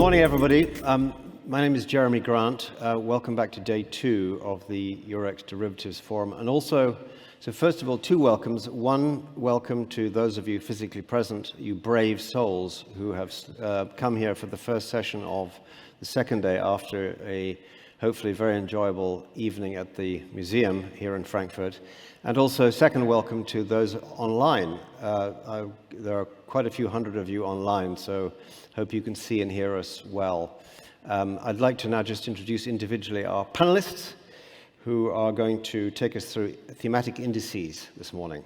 Good morning, everybody. My name is Jeremy Grant. Welcome back to day 2 of the Eurex Derivatives Forum. And also, so first of all, 2 welcomes. One welcome to those of you physically present, you brave souls who have come here for the first session of the second day after a hopefully very enjoyable evening at the museum here in Frankfurt. And also, second welcome to those online. There are quite a few hundred of you online, so hope you can see and hear us well. I'd like to now just introduce individually our panelists who are going to take us through thematic indices this morning.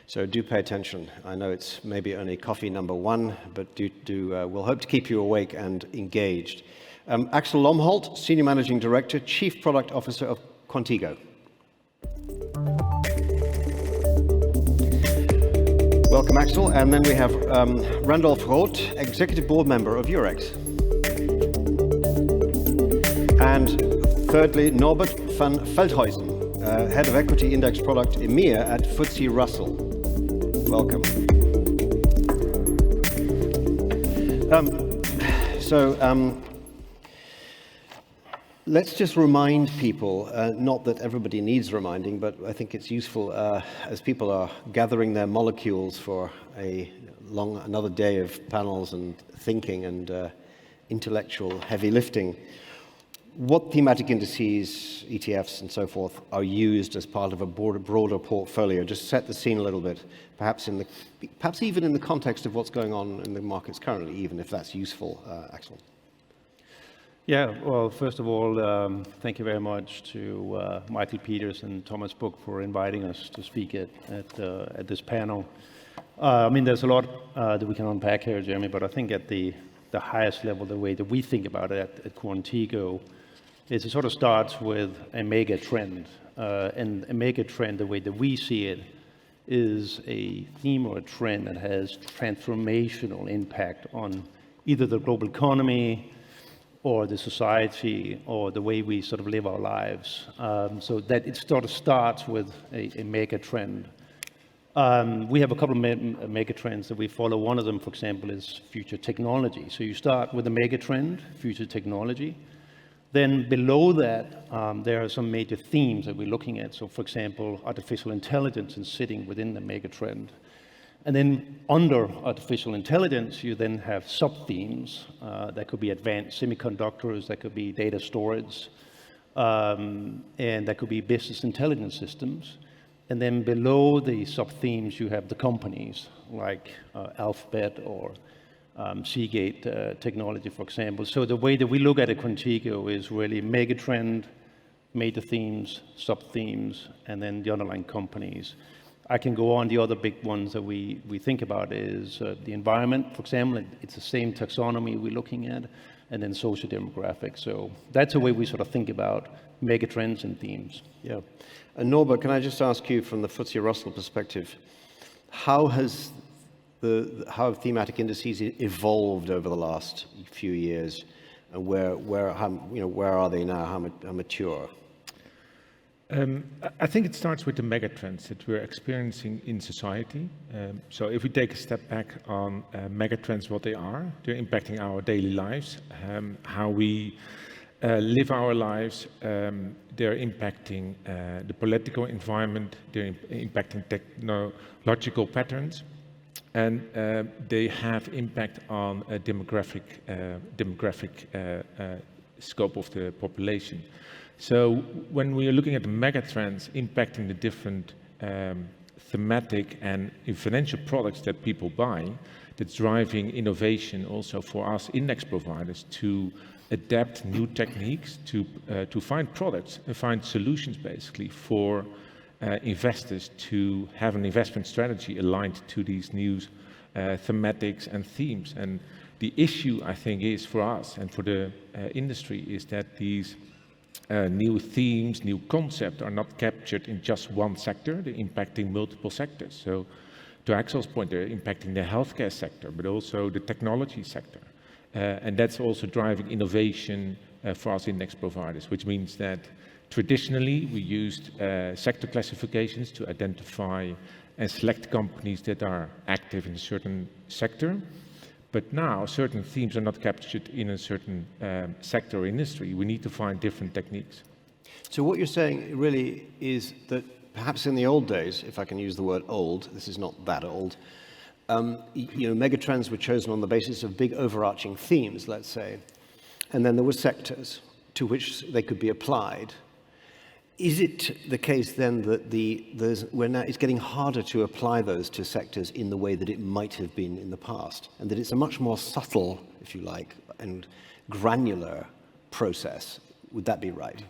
So do pay attention. I know it's maybe only coffee number 1, but we'll hope to keep you awake and engaged. Axel Lomholt, Senior Managing Director, Chief Product Officer of Qontigo. Welcome, Axel. And then we have Randolph Roth, Executive Board Member of Eurex. And thirdly, Norbert van Veldhuizen, Head of Equity Index Product EMEA at FTSE Russell. Welcome. Let's just remind people, not that everybody needs reminding, but I think it's useful as people are gathering their molecules for another day of panels and thinking and intellectual heavy lifting, what thematic indices, ETFs and so forth are used as part of a broader portfolio. Just set the scene a little bit, perhaps even in the context of what's going on in the markets currently, even if that's useful, Axel. Yeah, well, first of all, thank you very much to Michael Peters and Thomas Book for inviting us to speak at this panel. I mean, there's a lot that we can unpack here, Jeremy, but I think at the highest level, the way that we think about it at Qontigo is it sort of starts with a mega trend. And a mega trend, the way that we see it, is a theme or a trend that has transformational impact on either the global economy, or the society, or the way we sort of live our lives. So that it sort of starts with a mega trend. We have a couple of mega trends that we follow. One of them, for example, is future technology. So you start with a mega trend, future technology. Then below that, there are some major themes that we're looking at. So for example, artificial intelligence is sitting within the mega trend. And then under artificial intelligence, you then have sub-themes. That could be advanced semiconductors, that could be data storage, and that could be business intelligence systems. And then below the sub-themes, you have the companies like Alphabet or Seagate Technology, for example. So the way that we look at a Qontigo is really mega trend, major themes, sub-themes, and then the underlying companies. I can go on. The other big ones that we think about is the environment, for example. It's the same taxonomy we're looking at, and then social demographics. So that's the way we sort of think about mega trends and themes. Yeah. And Norbert, can I just ask you from the FTSE Russell perspective, how have thematic indices evolved over the last few years, and where are they now? How mature? I think it starts with the megatrends that we're experiencing in society. So if we take a step back on megatrends, what they are, they're impacting our daily lives, how we live our lives. They're impacting the political environment. They're impacting technological patterns, and they have impact on a demographic scope of the population. So when we are looking at the megatrends impacting the different thematic and financial products that people buy, that's driving innovation also for us index providers to adapt new techniques to find products and find solutions basically for investors to have an investment strategy aligned to these new thematics and themes. And the issue, I think, is for us and for the industry is that these new themes, new concepts are not captured in just one sector. They're impacting multiple sectors. So to Axel's point, they're impacting the healthcare sector, but also the technology sector. And that's also driving innovation for us index providers, which means that traditionally we used sector classifications to identify and select companies that are active in a certain sector. But now certain themes are not captured in a certain sector or industry. We need to find different techniques. So what you're saying really is that perhaps in the old days, if I can use the word old, this is not that old, megatrends were chosen on the basis of big overarching themes, let's say, and then there were sectors to which they could be applied. Is it the case then that it's getting harder to apply those to sectors in the way that it might have been in the past, and that it's a much more subtle, if you like, and granular process? Would that be right?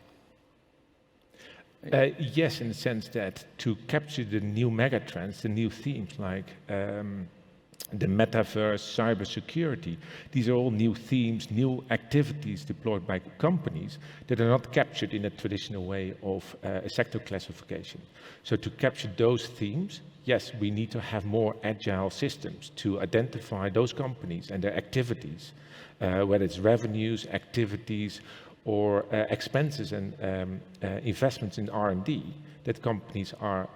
Yes, in the sense that to capture the new megatrends, the new themes like the metaverse, cybersecurity, these are all new themes, new activities deployed by companies that are not captured in a traditional way of a sector classification. So to capture those themes, yes, we need to have more agile systems to identify those companies and their activities, whether it's revenues, activities, or expenses and investments in R&D that companies are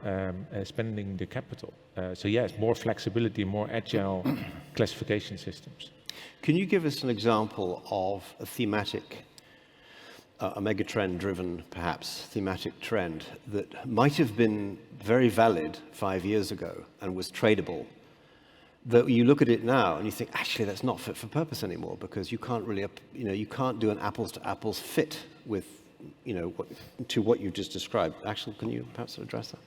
spending the capital. So yes, more flexibility, more agile classification systems. Can you give us an example of a thematic, a megatrend-driven, perhaps, thematic trend that might have been very valid 5 years ago and was tradable, that you look at it now and you think, actually, that's not fit for purpose anymore, because you can't really, you can't do an apples-to-apples fit with, to what you just described. Axel, can you perhaps address that?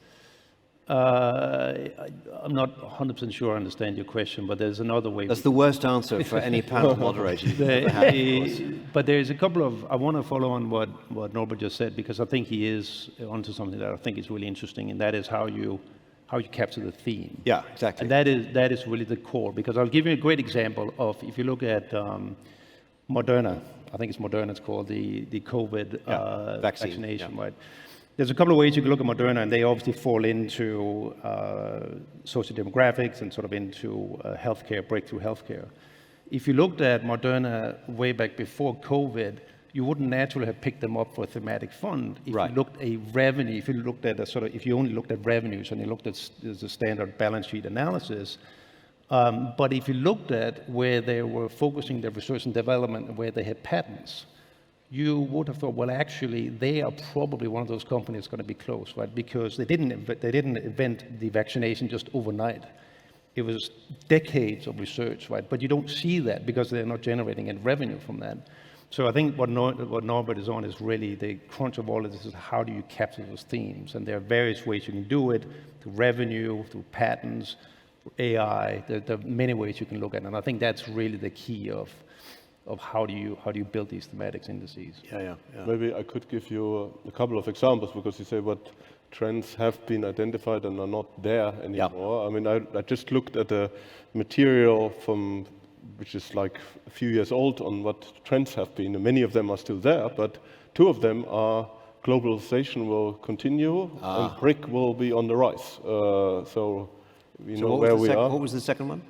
I'm not 100% sure I understand your question, but there's another way. That's the worst answer for any panel moderator. But there's a couple of, I want to follow on what Norbert just said, because I think he is onto something that I think is really interesting, and that is how you capture the theme. Yeah, exactly. And that is really the core, because I'll give you a great example of, if you look at Moderna, I think it's Moderna, it's called, the COVID vaccination, right? There's a couple of ways you can look at Moderna, and they obviously fall into social demographics and sort of into healthcare, breakthrough healthcare. If you looked at Moderna way back before COVID, you wouldn't naturally have picked them up for a thematic fund. If you looked at revenue, if you looked at if you only looked at revenues and you looked at the standard balance sheet analysis, but if you looked at where they were focusing their research and development and where they had patents, you would have thought, well, actually, they are probably one of those companies going to be close, right? Because they didn't invent the vaccination just overnight. It was decades of research, right? But you don't see that because they're not generating any revenue from that. So I think what Norbert is on is really the crunch of all of this is how do you capture those themes? And there are various ways you can do it, through revenue, through patents, through AI. There are many ways you can look at it. And I think that's really the key of how do you build these thematics indices. Yeah. Maybe I could give you a couple of examples, because you say what trends have been identified and are not there anymore. I mean, I just looked at a material which is like a few years old on what trends have been, and many of them are still there, but two of them are globalization will continue and BRIC will be on the rise. So we know where we are. What was the second one?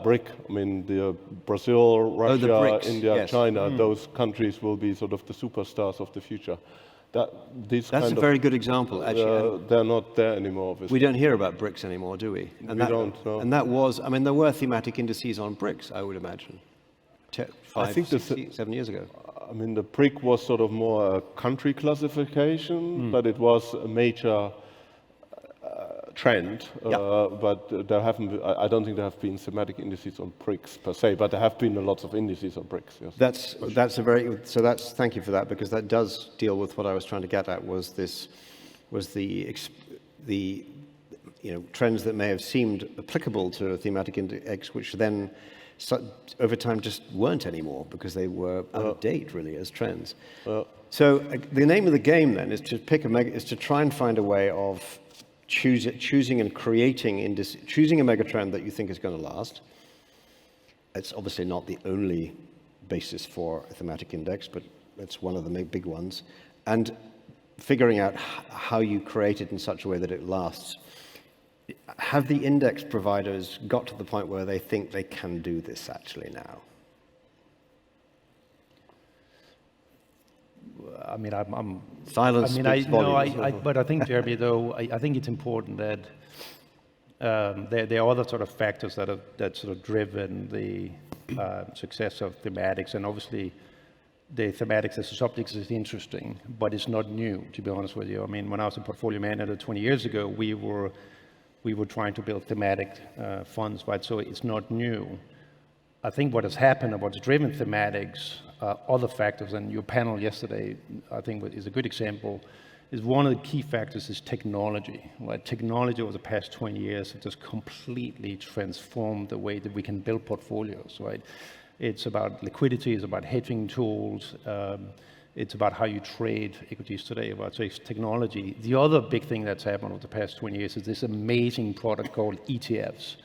BRIC, I mean, the Brazil, Russia, India, yes. China, those countries will be sort of the superstars of the future. That's a very good example, actually. They're not there anymore, obviously. We don't hear about BRICS anymore, do we? We don't, no. And that was, I mean, there were thematic indices on BRICS, I would imagine, 7 years ago. I mean, the BRIC was sort of more a country classification, but it was a major trend. But there haven't. I don't think there have been thematic indices on BRICS per se, but there have been lots of indices on BRICS. Yes. Thank you for that, because that does deal with what I was trying to get at. Was the trends that may have seemed applicable to a thematic index, which then over time just weren't anymore because they were out of date, really, as trends. So the name of the game then is to try and find a way of choosing and creating choosing a megatrend that you think is going to last. It's obviously not the only basis for a thematic index, but it's one of the big ones. And figuring out how you create it in such a way that it lasts. Have the index providers got to the point where they think they can do this actually now? I mean, I'm silence. I mean, but I think, Jeremy, though, I think it's important that There are other sort of factors that sort of driven the success of thematics, and obviously the thematics as a subject is interesting, but it's not new, to be honest with you. I mean, when I was a portfolio manager 20 years ago, we were trying to build thematic funds, right? So it's not new. I think what has happened and what's driven thematics, other factors, and your panel yesterday, I think is a good example, is one of the key factors is technology, right? Technology over the past 20 years has just completely transformed the way that we can build portfolios, right? It's about liquidity, it's about hedging tools, it's about how you trade equities today, right? So it's technology. The other big thing that's happened over the past 20 years is this amazing product called ETFs.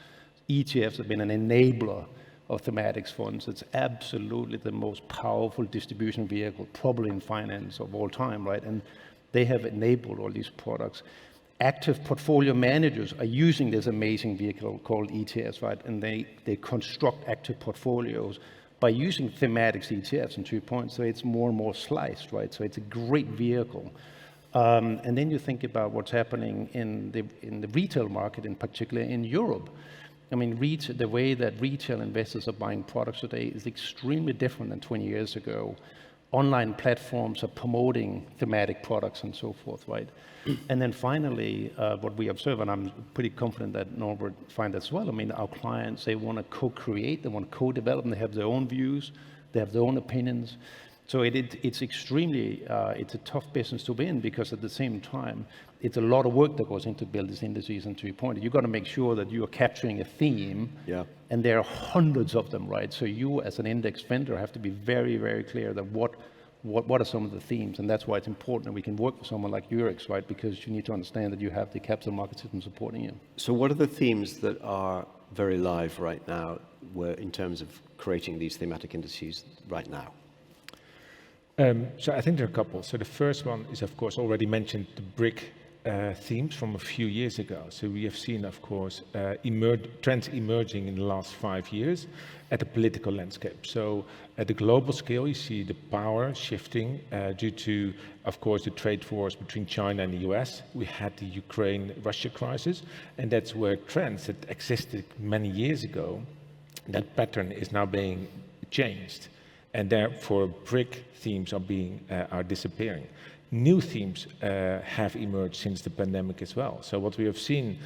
ETFs have been an enabler of thematics funds. It's absolutely the most powerful distribution vehicle, probably in finance of all time, right? And they have enabled all these products. Active portfolio managers are using this amazing vehicle called ETFs, right? And they construct active portfolios by using thematics ETFs, and 2 points. So it's more and more sliced, right? So it's a great vehicle. And then you think about what's happening in the retail market, in particular in Europe. I mean, the way that retail investors are buying products today is extremely different than 20 years ago. Online platforms are promoting thematic products and so forth, right? And then finally, what we observe, and I'm pretty confident that Norbert finds as well, I mean, our clients, they want to co-create, they want to co-develop, and they have their own views, they have their own opinions. So it's extremely, it's a tough business to be in, because at the same time, it's a lot of work that goes into build these indices. And to your point, you've got to make sure that you are capturing a theme, and there are hundreds of them, right? So you, as an index vendor, have to be very, very clear that what are some of the themes, and that's why it's important that we can work with someone like Eurex, right? Because you need to understand that you have the capital market system supporting you. So what are the themes that are very live right now, in terms of creating these thematic indices right now? So I think there are a couple. So the first one is, of course, already mentioned, the BRIC themes from a few years ago. So we have seen, of course, trends emerging in the last 5 years at the political landscape. So at the global scale, you see the power shifting due to, of course, the trade wars between China and the US. We had the Ukraine-Russia crisis, and that's where trends that existed many years ago, that pattern is now being changed. And therefore, BRIC themes are disappearing. New themes have emerged since the pandemic as well. So what we have seen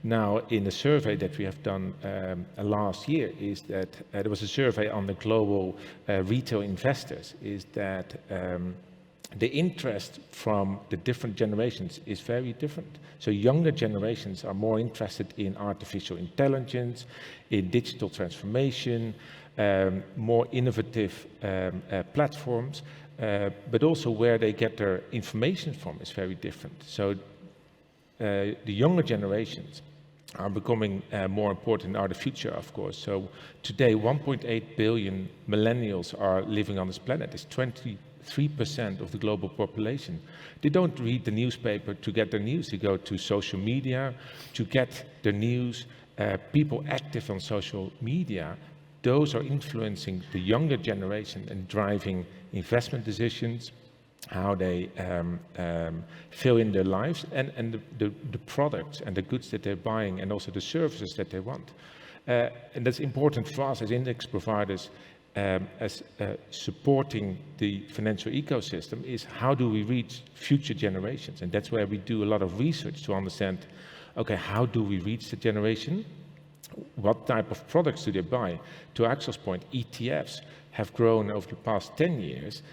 now in a survey that we have done last year is that there was a survey on the global retail investors, is that the interest from the different generations is very different. So younger generations are more interested in artificial intelligence, in digital transformation, more innovative platforms, but also where they get their information from is very different. So the younger generations are becoming more important, are the future, of course. So today, 1.8 billion millennials are living on this planet. It's 23% of the global population. They don't read the newspaper to get their news. They go to social media to get their news. People active on social media, those are influencing the younger generation and driving investment decisions, how they fill in their lives, and the products and the goods that they're buying, and also the services that they want. And that's important for us as index providers, as supporting the financial ecosystem, is how do we reach future generations? And that's where we do a lot of research to understand, okay, how do we reach the generation? What type of products do they buy? To Axel's point, ETFs have grown over the past 10 years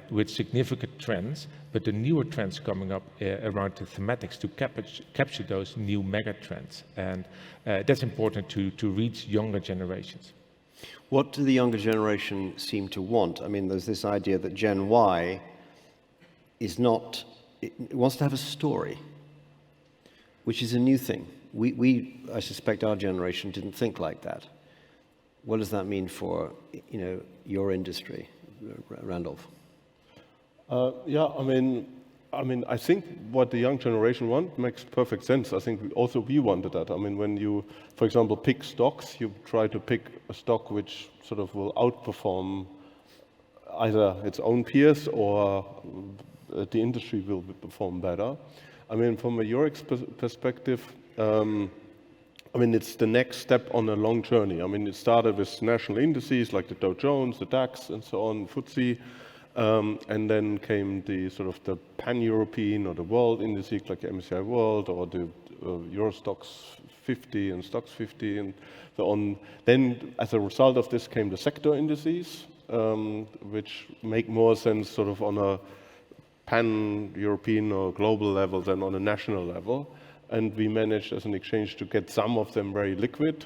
with significant trends, but the newer trends coming up around the thematics to capture those new mega trends. And that's important to reach younger generations. What do the younger generation seem to want? I mean, there's this idea that Gen Y it wants to have a story, which is a new thing. I suspect our generation didn't think like that. What does that mean for, your industry, Randolph? Yeah, I mean, I think what the young generation want makes perfect sense. I think also we wanted that. I mean, when you, for example, pick stocks, you try to pick a stock which sort of will outperform either its own peers or the industry will perform better. I mean, from a Eurex perspective, I mean, it's the next step on a long journey. I mean, it started with national indices like the Dow Jones, the DAX, and so on, FTSE, and then came the sort of the pan-European or the world indices like the MSCI World or the Eurostoxx 50 and Stoxx 50 and so on. Then, as a result of this, came the sector indices, which make more sense sort of on a pan-European or global level than on a national level. And we managed as an exchange to get some of them very liquid,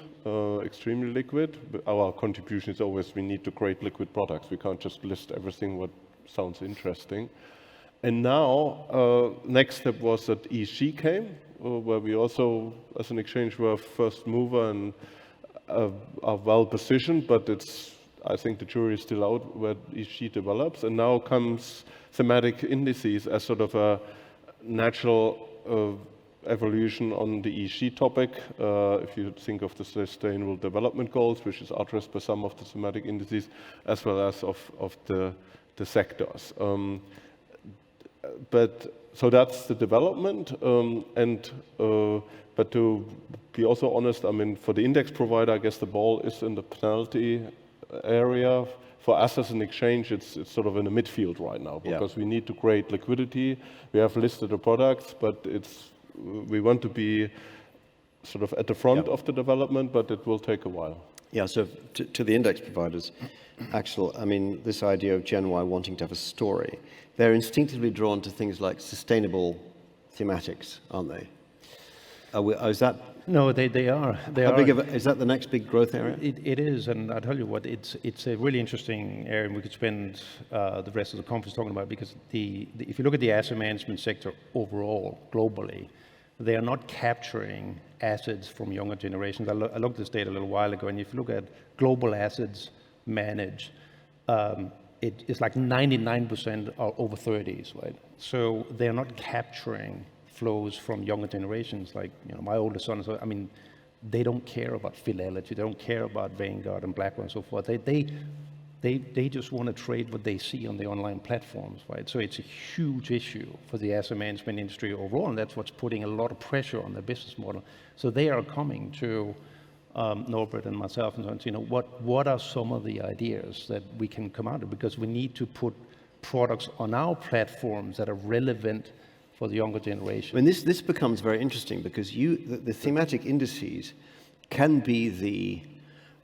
extremely liquid. But our contribution is always we need to create liquid products. We can't just list everything what sounds interesting. And now, next step was that ESG came, where we also, as an exchange, were first mover and are well positioned, but I think the jury is still out where ESG develops. And now comes thematic indices as sort of a natural evolution on the ESG topic. If you think of the Sustainable Development Goals, which is addressed by some of the thematic indices, as well as of the sectors. But so that's the development. But to be also honest, I mean, for the index provider, I guess the ball is in the penalty area. For us as an exchange, it's sort of in the midfield right now because we need to create liquidity. We have listed the products, but we want to be sort of at the front of the development, but it will take a while. Yeah, so to the index providers, Axel, I mean, this idea of Gen Y wanting to have a story, they're instinctively drawn to things like sustainable thematics, aren't they? Is that... No, they are. How big of is that the next big growth area? It is, and I tell you what, it's a really interesting area, and we could spend the rest of the conference talking about it, because if you look at the asset management sector overall, globally, they are not capturing assets from younger generations. I looked at this data a little while ago, and if you look at global assets managed, it's like 99% are over 30s, right? So they're not capturing flows from younger generations, like my oldest son. So I mean, they don't care about Fidelity, they don't care about Vanguard and BlackRock and so forth. They just want to trade what they see on the online platforms, right? So it's a huge issue for the asset management industry overall, and that's what's putting a lot of pressure on the business model. So they are coming to Norbert and myself and saying, what are some of the ideas that we can come out of? Because we need to put products on our platforms that are relevant for the younger generation. I mean, this becomes very interesting because the thematic indices can be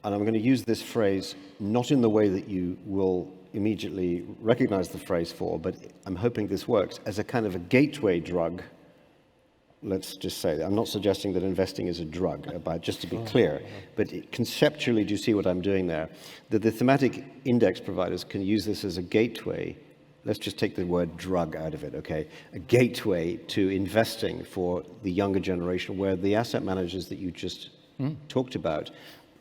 and I'm going to use this phrase not in the way that you will immediately recognize the phrase for, but I'm hoping this works, as a kind of a gateway drug. Let's just say that. I'm not suggesting that investing is a drug, just to be clear, but conceptually, do you see what I'm doing there? That the thematic index providers can use this as a gateway. Let's just take the word drug out of it, okay? A gateway to investing for the younger generation, where the asset managers that you just talked about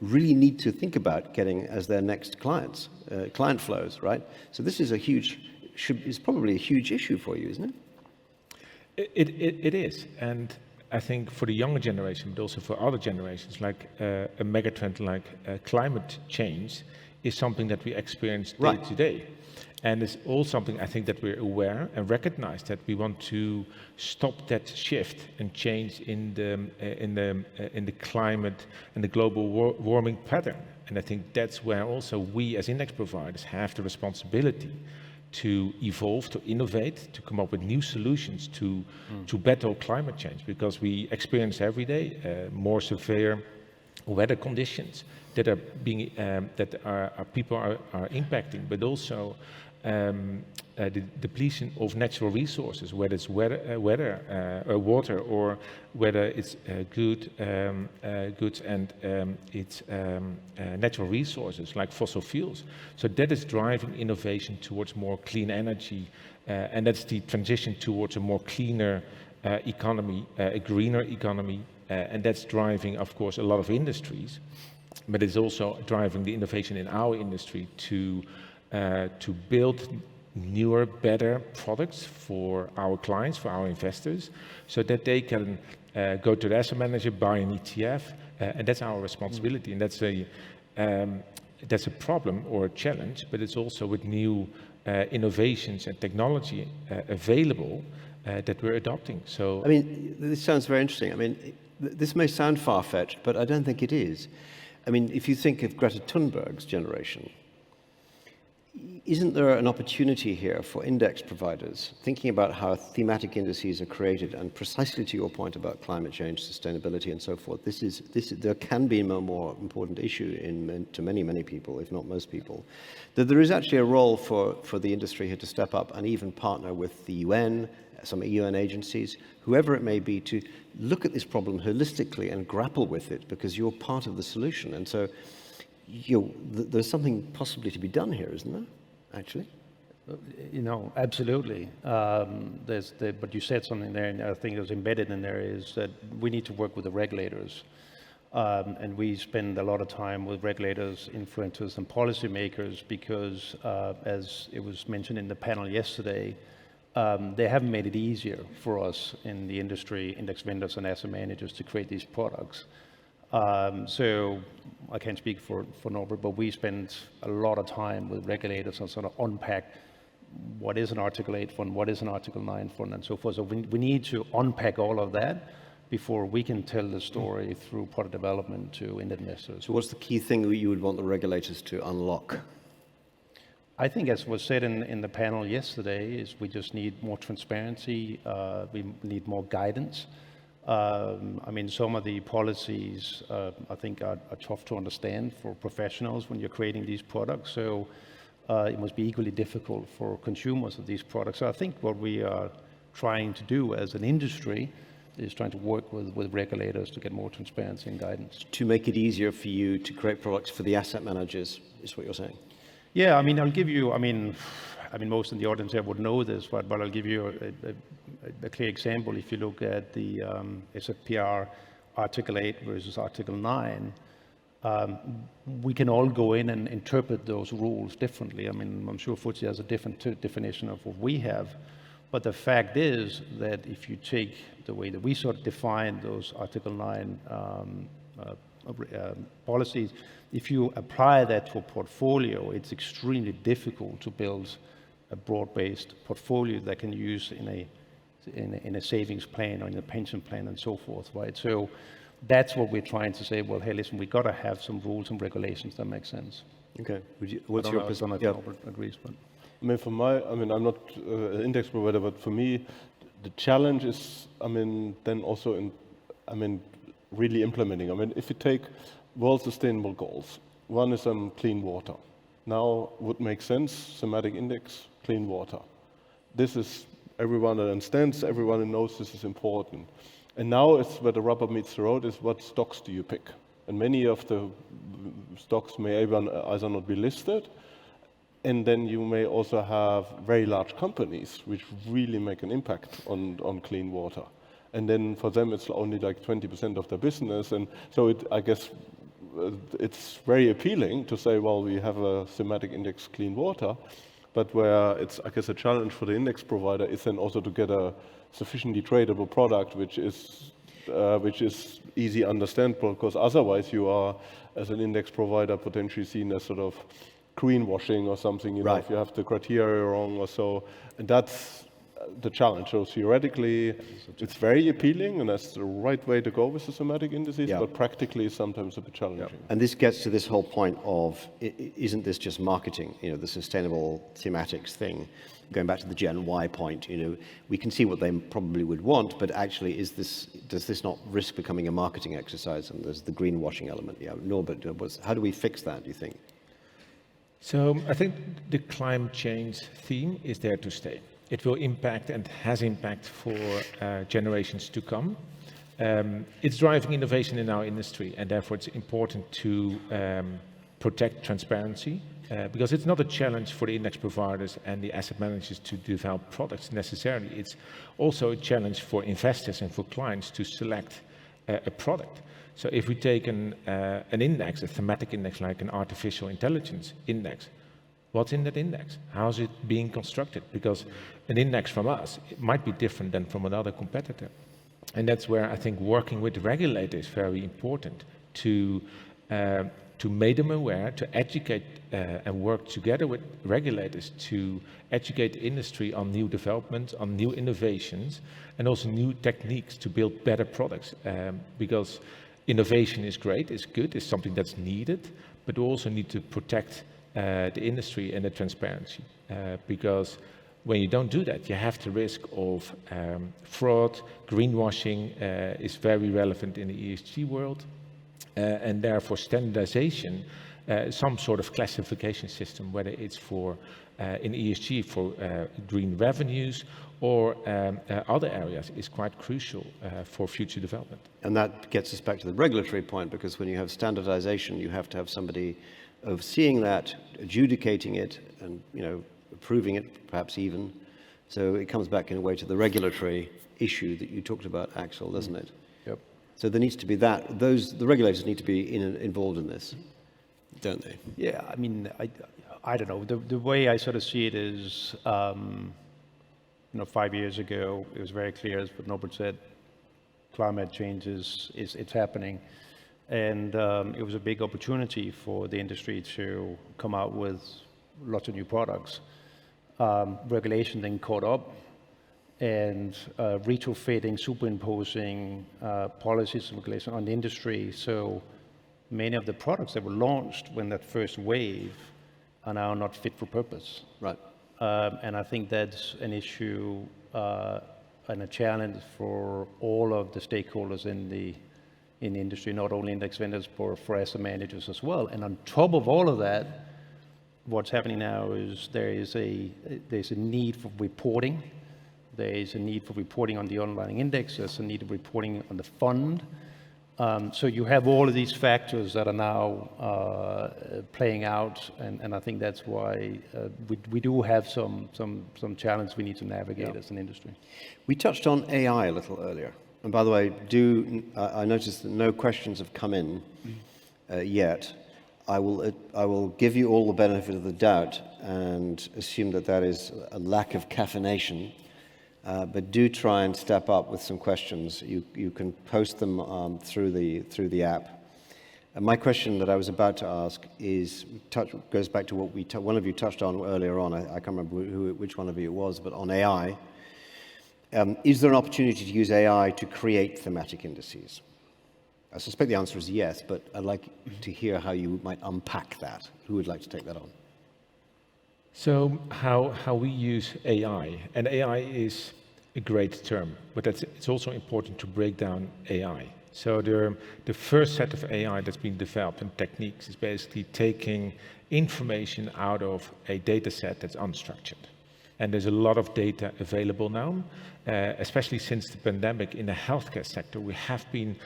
really need to think about getting as their next clients, client flows, right? So this is is probably a huge issue for you, isn't it? It is, and I think for the younger generation, but also for other generations, like a megatrend like climate change is something that we experience day to day. And it's all something I think that we're aware and recognize that we want to stop that shift and change in the climate and the global warming pattern. And I think that's where also we as index providers have the responsibility to evolve, to innovate, to come up with new solutions to battle climate change, because we experience every day more severe weather conditions that are being people are impacting, but also the depletion of natural resources, whether it's water, or whether it's goods and it's natural resources like fossil fuels. So that is driving innovation towards more clean energy, and that's the transition towards a more cleaner economy, a greener economy, and that's driving, of course, a lot of industries, but it's also driving the innovation in our industry to build newer, better products for our clients, for our investors, so that they can go to the asset manager, buy an ETF, and that's our responsibility. And that's a problem or a challenge, but it's also with new innovations and technology available that we're adopting. So, I mean, this sounds very interesting. I mean, This may sound far-fetched, but I don't think it is. I mean, if you think of Greta Thunberg's generation, isn't there an opportunity here for index providers thinking about how thematic indices are created, and precisely to your point about climate change, sustainability, and so forth, there can be a more important issue to many people, if not most people, that there is actually a role for the industry here to step up and even partner with the UN, some UN agencies, whoever it may be, to look at this problem holistically and grapple with it, because you're part of the solution. And so there's something possibly to be done here, isn't there, actually? Absolutely. But you said something there, and I think it was embedded in there, is that we need to work with the regulators. And we spend a lot of time with regulators, influencers, and policymakers because, as it was mentioned in the panel yesterday, they haven't made it easier for us in the industry, index vendors and asset managers, to create these products. So I can't speak for Norbert, but we spend a lot of time with regulators on sort of unpack what is an Article 8 fund, what is an Article 9 fund, and so forth. So we need to unpack all of that before we can tell the story through product development to end investors. So what's the key thing that you would want the regulators to unlock? I think, as was said in the panel yesterday, is we just need more transparency, we need more guidance. I mean, some of the policies, I think, are tough to understand for professionals when you're creating these products. So it must be equally difficult for consumers of these products. So I think what we are trying to do as an industry is trying to work with regulators to get more transparency and guidance. To make it easier for you to create products for the asset managers, is what you're saying? Yeah, I mean, I'll give you, I mean, most in the audience here would know this, but I'll give you a clear example. If you look at the SFPR Article 8 versus Article 9, we can all go in and interpret those rules differently. I mean, I'm sure FTSE has a different definition of what we have, but the fact is that if you take the way that we sort of define those Article 9 policies, if you apply that to a portfolio, it's extremely difficult to build a broad-based portfolio that can use in a savings plan or in a pension plan and so forth, right? So that's what we're trying to say. Well, hey, listen, we got to have some rules and regulations that make sense. Okay. What's your perspective? Albert agrees, but I mean, I'm not an index provider, but for me, the challenge is, then also really implementing. If you take World Sustainable Goals, one is clean water. Now would make sense, thematic index, clean water. This is, everyone understands, everyone knows this is important. And now it's where the rubber meets the road, is what stocks do you pick? And many of the stocks may either not be listed, and then you may also have very large companies which really make an impact on clean water. And then for them, it's only like 20% of their business. And so I guess it's very appealing to say, well, we have a thematic index clean water, but where it's, I guess, a challenge for the index provider is then also to get a sufficiently tradable product, which is easy understandable, because otherwise you are, as an index provider, potentially seen as sort of greenwashing or something, you know, if you have the criteria wrong or so. And that's the challenge. So theoretically, it's very appealing, and that's the right way to go with the thematic indices, but practically sometimes a bit challenging. And this gets to this whole point of, isn't this just marketing, the sustainable thematics thing? Going back to the Gen Y point, we can see what they probably would want, but actually, does this not risk becoming a marketing exercise? And there's the greenwashing element. Yeah, Norbert, how do we fix that, do you think? So I think the climate change theme is there to stay. It will impact and has impact for generations to come. It's driving innovation in our industry, and therefore it's important to protect transparency, because it's not a challenge for the index providers and the asset managers to develop products necessarily. It's also a challenge for investors and for clients to select a product. So if we take an index, a thematic index like an artificial intelligence index, what's in that index? How is it being constructed? Because an index from us, it might be different than from another competitor. And that's where I think working with the regulator is very important to to make them aware, to educate and work together with regulators to educate the industry on new developments, on new innovations, and also new techniques to build better products. Because innovation is great, it's good, it's something that's needed, but we also need to protect the industry and the transparency. Because when you don't do that, you have the risk of fraud. Greenwashing is very relevant in the ESG world. And therefore standardization, some sort of classification system, whether it's for in ESG for green revenues or other areas, is quite crucial for future development. And that gets us back to the regulatory point, because when you have standardization, you have to have somebody overseeing that, adjudicating it, and approving it, perhaps even. So it comes back in a way to the regulatory issue that you talked about, Axel, doesn't it? Yep. So there needs to be that. The regulators need to be involved in this, don't they? Yeah, I mean, I don't know. The way I sort of see it is, 5 years ago, it was very clear, as what Norbert said, climate change it's happening. And it was a big opportunity for the industry to come out with lots of new products. Regulation then caught up, and retrofitting, superimposing policies and regulation on the industry. So many of the products that were launched when that first wave are now not fit for purpose. Right. And I think that's an issue and a challenge for all of the stakeholders in the industry, not only index vendors, but for asset managers as well. And on top of all of that, what's happening now is there's a need for reporting. There is a need for reporting on the underlying index. There's a need of reporting on the fund. So you have all of these factors that are now playing out, and I think that's why we do have some challenge we need to navigate as an industry. We touched on AI a little earlier. And by the way, I noticed that no questions have come in yet. I will give you all the benefit of the doubt and assume that is a lack of caffeination. But do try and step up with some questions. You can post them through the app. And my question that I was about to ask goes back to what one of you touched on earlier on. I can't remember which one of you it was, but on AI. Is there an opportunity to use AI to create thematic indices? I suspect the answer is yes, but I'd like to hear how you might unpack that. Who would like to take that on? So how we use AI, and AI is a great term, but it's also important to break down AI. So the first set of AI that's been developed and techniques is basically taking information out of a data set that's unstructured. And there's a lot of data available now, especially since the pandemic in the healthcare sector. We have been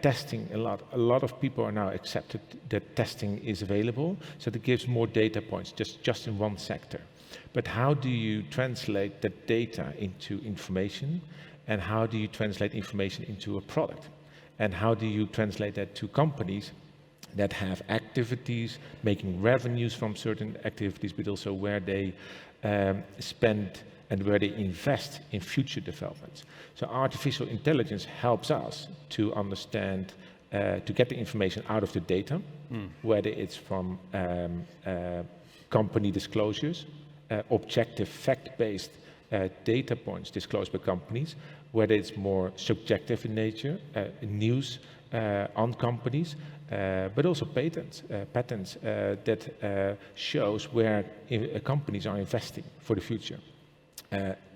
testing a lot. A lot of people are now accepted that testing is available, so that gives more data points just in one sector. But how do you translate that data into information, and how do you translate information into a product? And how do you translate that to companies that have activities, making revenues from certain activities, but also where they spend and where they invest in future developments. So artificial intelligence helps us to understand, to get the information out of the data, whether it's from company disclosures, objective fact-based data points disclosed by companies, whether it's more subjective in nature, news on companies, but also patents that shows where companies are investing for the future.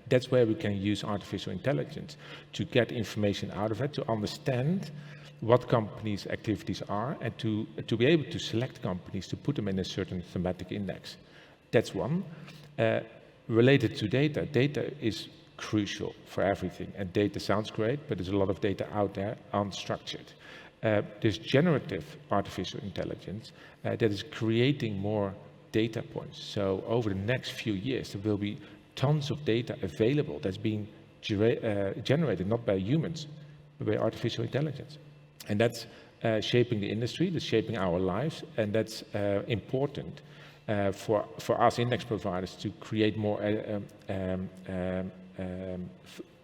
That's where we can use artificial intelligence to get information out of it, to understand what companies' activities are, and to be able to select companies to put them in a certain thematic index. That's one. Related to data, data is crucial for everything, and data sounds great, but there's a lot of data out there unstructured. There's generative artificial intelligence that is creating more data points. So over the next few years, there will be tons of data available that's being generated not by humans, but by artificial intelligence. And that's shaping the industry, that's shaping our lives, and that's important for us index providers to create more,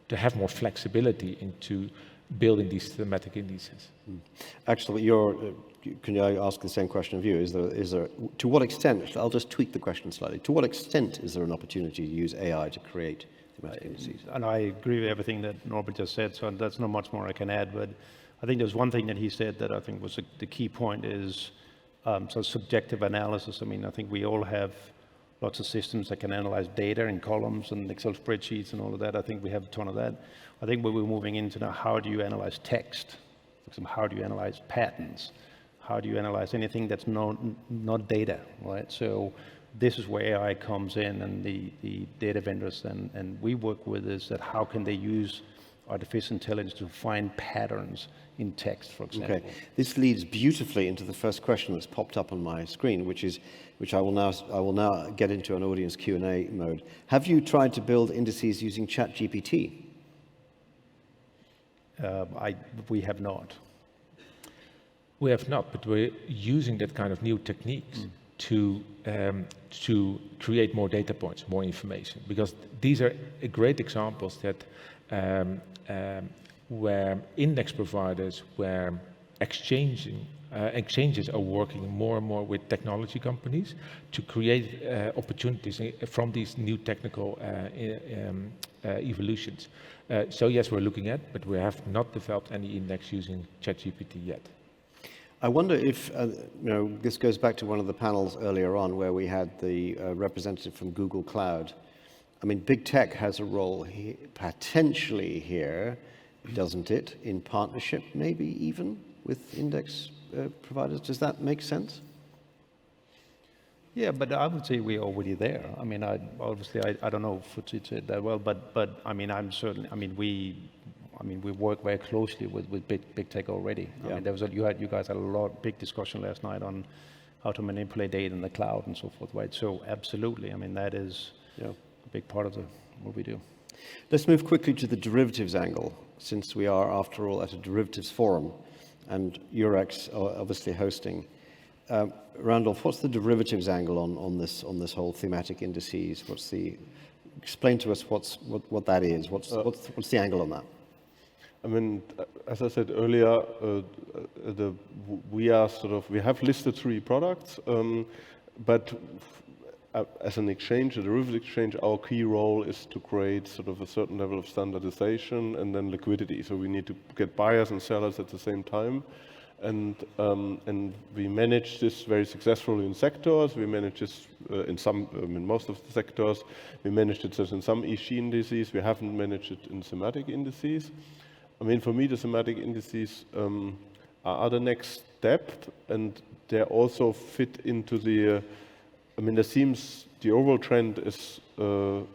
to have more flexibility into building these thematic indices. Actually, can I ask the same question of you? Is there, to what extent, I'll just tweak the question slightly, to what extent is there an opportunity to use AI to create thematic indices? And I agree with everything that Norbert just said, so that's not much more I can add, but I think there's one thing that he said that I think was the key point is so subjective analysis. I mean, I think we all have lots of systems that can analyze data in columns and Excel spreadsheets and all of that. I think we have a ton of that. I think what we're moving into now, how do you analyze text? For example, how do you analyze patterns? How do you analyze anything that's not data, right? So this is where AI comes in, and the data vendors and we work with is that how can they use artificial intelligence to find patterns in text, for example. Okay, this leads beautifully into the first question that's popped up on my screen, which I will now get into an audience Q&A mode. Have you tried to build indices using ChatGPT? We have not. We have not, but we're using that kind of new techniques to create more data points, more information, because these are great examples that where index providers, where exchanges are working more and more with technology companies to create opportunities from these new technical evolutions. So yes, we're looking at, but we have not developed any index using ChatGPT yet. I wonder if, this goes back to one of the panels earlier on where we had the representative from Google Cloud. I mean, big tech has a role potentially here, doesn't it, in partnership maybe even with index providers? Does that make sense? Yeah, but I would say we're already there. I mean, I don't know if Fujit said that well, but I mean, we work very closely with big tech already. Yeah. I mean, you guys had a big discussion last night on how to manipulate data in the cloud and so forth, right? So absolutely, I mean, that is a big part of what we do. Let's move quickly to the derivatives angle, since we are, after all, at a derivatives forum, and Eurex are obviously hosting. Randolph, what's the derivatives angle on this whole thematic indices? Explain to us what that is. What's the angle on that? I mean, as I said earlier, we have listed 3 products, but as an exchange, a derivative exchange, our key role is to create sort of a certain level of standardization and then liquidity. So we need to get buyers and sellers at the same time. And we manage this very successfully in sectors. We manage this in most of the sectors. We managed it in some ESG indices. We haven't managed it in thematic indices. I mean, for me, the thematic indices are the next step, and they also fit into the. I mean, there seems the overall trend is to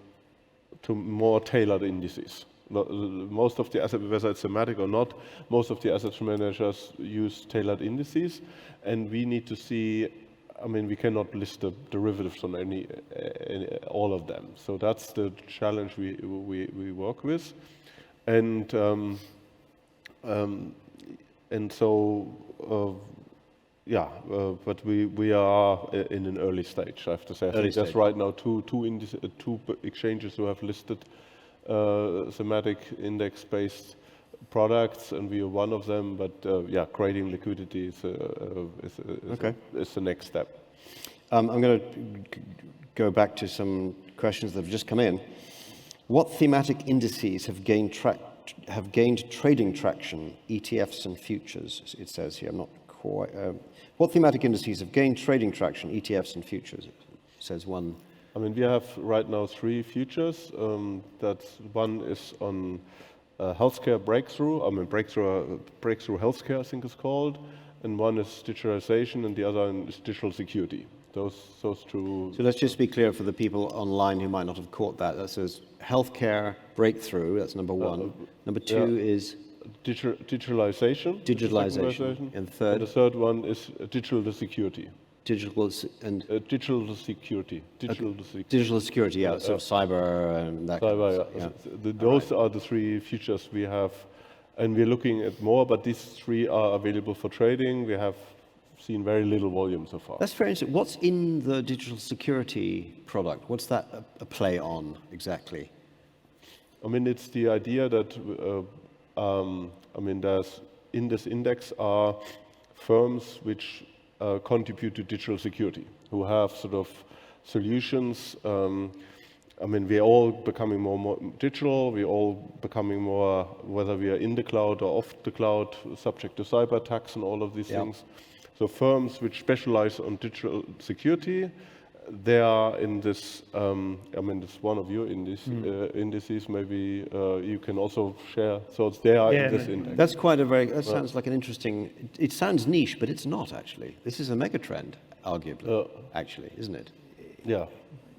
more tailored indices. Most of the asset, whether it's thematic or not, most of the asset managers use tailored indices, and we need to see. I mean, we cannot list the derivatives on all of them. So that's the challenge we work with, and so. But we are in an early stage, I have to say. I think there's right now two exchanges who have listed thematic index-based products, and we are one of them. But creating liquidity is the next step. I'm going to go back to some questions that have just come in. What thematic indices have gained trading traction? ETFs and futures, it says here. I'm not quite. What thematic indices have gained trading traction? ETFs and futures, it says one. I mean, we have right now 3 futures. One is on healthcare breakthrough. I mean, breakthrough healthcare, I think it's called. And one is digitalization, and the other is digital security. Those 2. So let's just be clear for the people online who might not have caught that. That says healthcare breakthrough. That's number 1. Number 2 is digitalization. Digitalization. And the third one is digital security. Digital security. Digital security, yeah. So cyber and that. Cyber, yeah. Those are the 3 features we have, and we're looking at more. But these 3 are available for trading. We have seen very little volume so far. That's very interesting. What's in the digital security product? What's that a play on exactly? I mean, it's the idea that I mean, in this index are firms which contribute to digital security, who have sort of solutions. I mean, we're all becoming more and more digital. We're all becoming more, whether we are in the cloud or off the cloud, subject to cyber attacks and all of these things. So firms which specialize on digital security, they are in this. I mean, it's one of your indices. Maybe you can also share. So they are in this index. That's quite a very. That sounds like an interesting. It sounds niche, but it's not actually. This is a mega trend, arguably. Actually, isn't it? Yeah.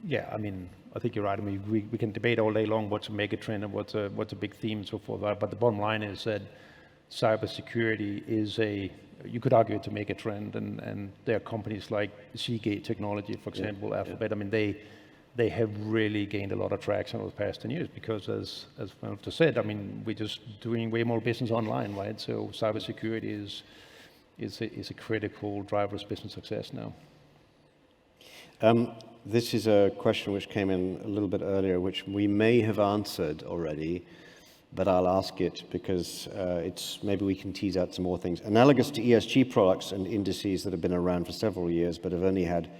Yeah, I mean, I think you're right. I mean, we can debate all day long what's a mega trend and what's a big theme and so forth. But the bottom line is that cybersecurity is you could argue it's a mega trend, and there are companies like Seagate Technology, for example, Alphabet. I mean, they have really gained a lot of traction over the past 10 years because, as Walter said, I mean, we're just doing way more business online, right? So cybersecurity is a critical driver of business success now. This is a question which came in a little bit earlier, which we may have answered already, but I'll ask it because maybe we can tease out some more things. Analogous to ESG products and indices that have been around for several years, but have only had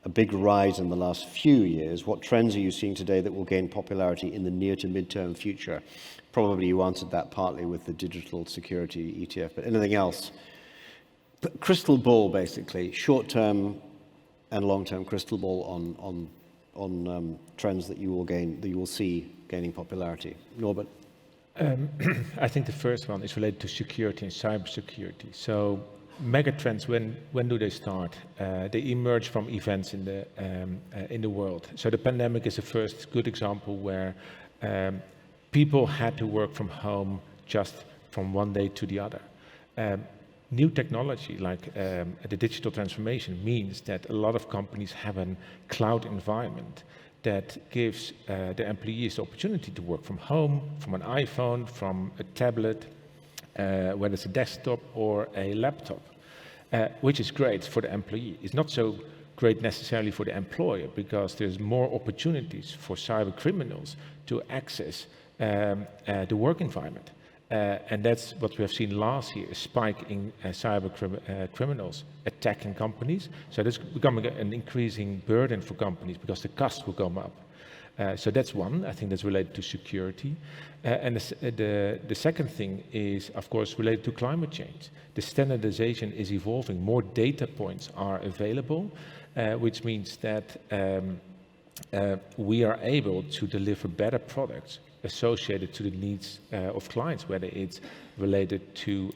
a big rise in the last few years, what trends are you seeing today that will gain popularity in the near to midterm future? Probably you answered that partly with the digital security ETF, but anything else? Crystal ball, basically, short-term and long-term crystal ball on trends that you will see gaining popularity. Norbert? I think the first one is related to security and cybersecurity. So megatrends, when do they start? They emerge from events in the world. So the pandemic is the first good example where people had to work from home just from one day to the other. New technology like the digital transformation means that a lot of companies have a cloud environment that gives the employees the opportunity to work from home, from an iPhone, from a tablet, whether it's a desktop or a laptop, which is great for the employee. It's not so great necessarily for the employer because there's more opportunities for cyber criminals to access the work environment. And that's what we have seen last year, a spike in cyber criminals attacking companies. So that's becoming an increasing burden for companies because the costs will come up. So that's one, I think that's related to security. And the second thing is, of course, related to climate change. The standardization is evolving, more data points are available, which means that we are able to deliver better products associated to the needs of clients, whether it's related to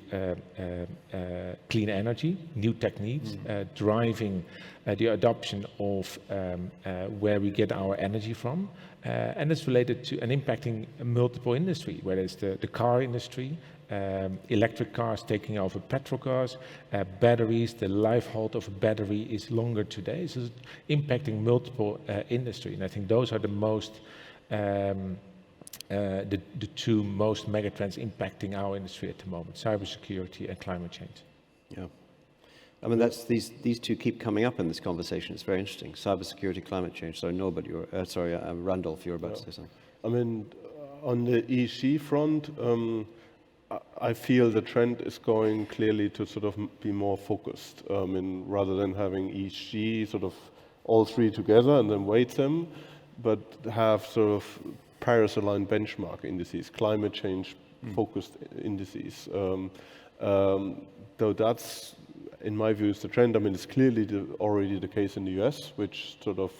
clean energy, new techniques, driving the adoption of where we get our energy from, and it's related to and impacting multiple industry, whether it's the car industry, electric cars taking over petrol cars, batteries, the life hold of a battery is longer today, so it's impacting multiple industry, and I think those are the most the two most megatrends impacting our industry at the moment: cybersecurity and climate change. Yeah, I mean these two keep coming up in this conversation. It's very interesting. Cybersecurity, climate change. So Norbert, Randolph, you're about to say something. I mean, on the ESG front, I feel the trend is going clearly to sort of be more focused. Rather than having ESG sort of all three together and then weight them, but have sort of Paris-aligned benchmark indices, climate change-focused indices. Though that's, in my view, is the trend. I mean, it's clearly already the case in the US, which sort of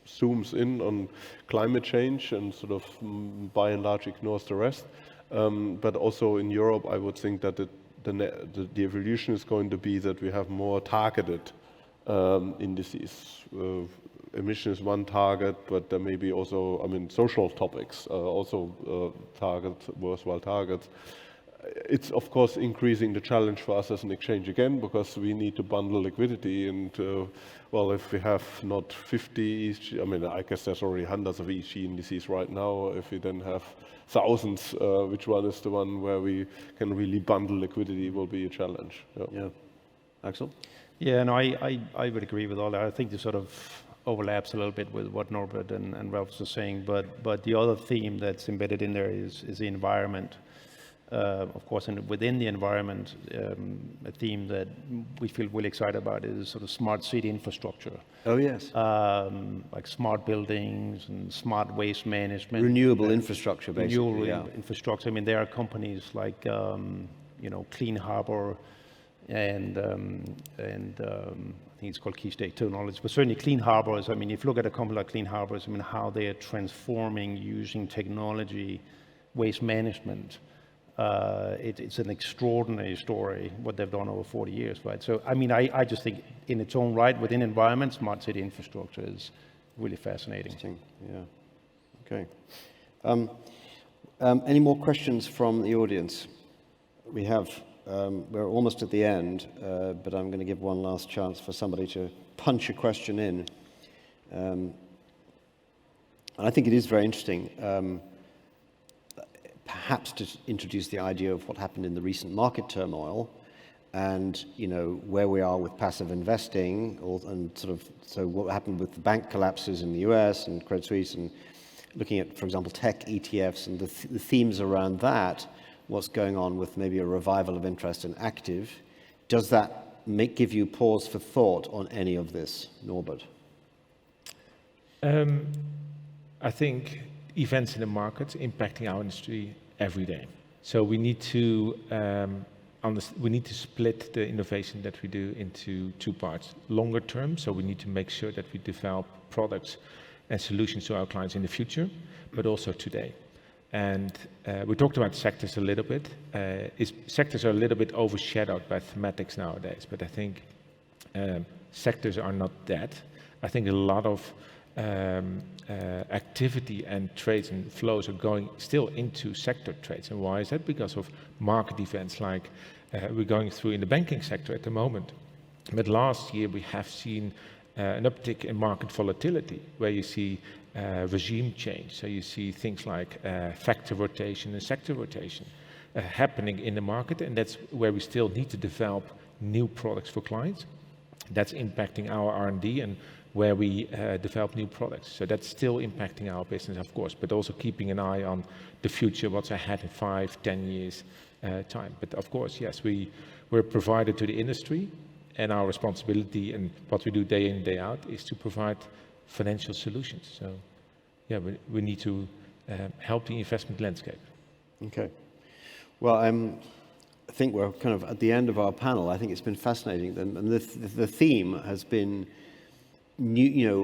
zooms in on climate change and sort of, by and large, ignores the rest. But also in Europe, I would think that the evolution is going to be that we have more targeted indices. Emission is one target, but there may be also, I mean, social topics also worthwhile targets. It's of course increasing the challenge for us as an exchange again, because we need to bundle liquidity, and well, if we have not 50 ESG, I mean, I guess there's already hundreds of ESG indices right now. If we then have thousands, which one is the one where we can really bundle liquidity will be a challenge. Yeah. Axel? Yeah, no, I would agree with all that. I think this sort of overlaps a little bit with what Norbert and Ralph was saying, but the other theme that's embedded in there is the environment. Of course, within the environment, a theme that we feel really excited about is sort of smart city infrastructure. Oh, yes. Like smart buildings and smart waste management. Renewable infrastructure, basically. Renewable infrastructure. I mean, there are companies like, Clean Harbor and I think it's called Key State Technologies, but certainly Clean Harbors. I mean, if you look at a company like Clean Harbors, I mean, how they are transforming using technology, waste management. It's an extraordinary story, what they've done over 40 years, right? So, I mean, I just think in its own right, within environment, smart city infrastructure is really fascinating. Interesting, yeah. Okay. Any more questions from the audience? We have, we're almost at the end, but I'm going to give one last chance for somebody to punch a question in. And I think it is very interesting. Perhaps to introduce the idea of what happened in the recent market turmoil and, where we are with passive investing and sort of, so what happened with the bank collapses in the US and Credit Suisse and looking at, for example, tech ETFs and the themes around that, what's going on with maybe a revival of interest in active. Does that give you pause for thought on any of this, Norbert? I think events in the markets impacting our industry every day. So we need to split the innovation that we do into two parts. Longer term, so we need to make sure that we develop products and solutions to our clients in the future, but also today. And we talked about sectors a little bit. Sectors are a little bit overshadowed by thematics nowadays, but I think sectors are not dead. I think a lot of activity and trades and flows are going still into sector trades. And why is that? Because of market events like we're going through in the banking sector at the moment. But last year we have seen an uptick in market volatility where you see regime change. So you see things like factor rotation and sector rotation happening in the market, and that's where we still need to develop new products for clients. That's impacting our R&D and where we develop new products. So that's still impacting our business, of course, but also keeping an eye on the future, what's ahead in 5-10 years time. But of course, yes, we're a provider to the industry, and our responsibility and what we do day in, day out is to provide financial solutions. So yeah, we need to help the investment landscape. Okay. Well, I think we're kind of at the end of our panel. I think it's been fascinating. And the theme has been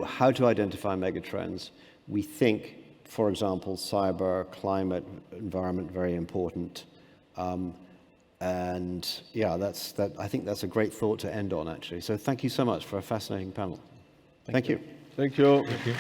how to identify megatrends. We think, for example, cyber, climate, environment, very important. And yeah, I think that's a great thought to end on, actually. So thank you so much for a fascinating panel. Thank you. Thank you. Thank you.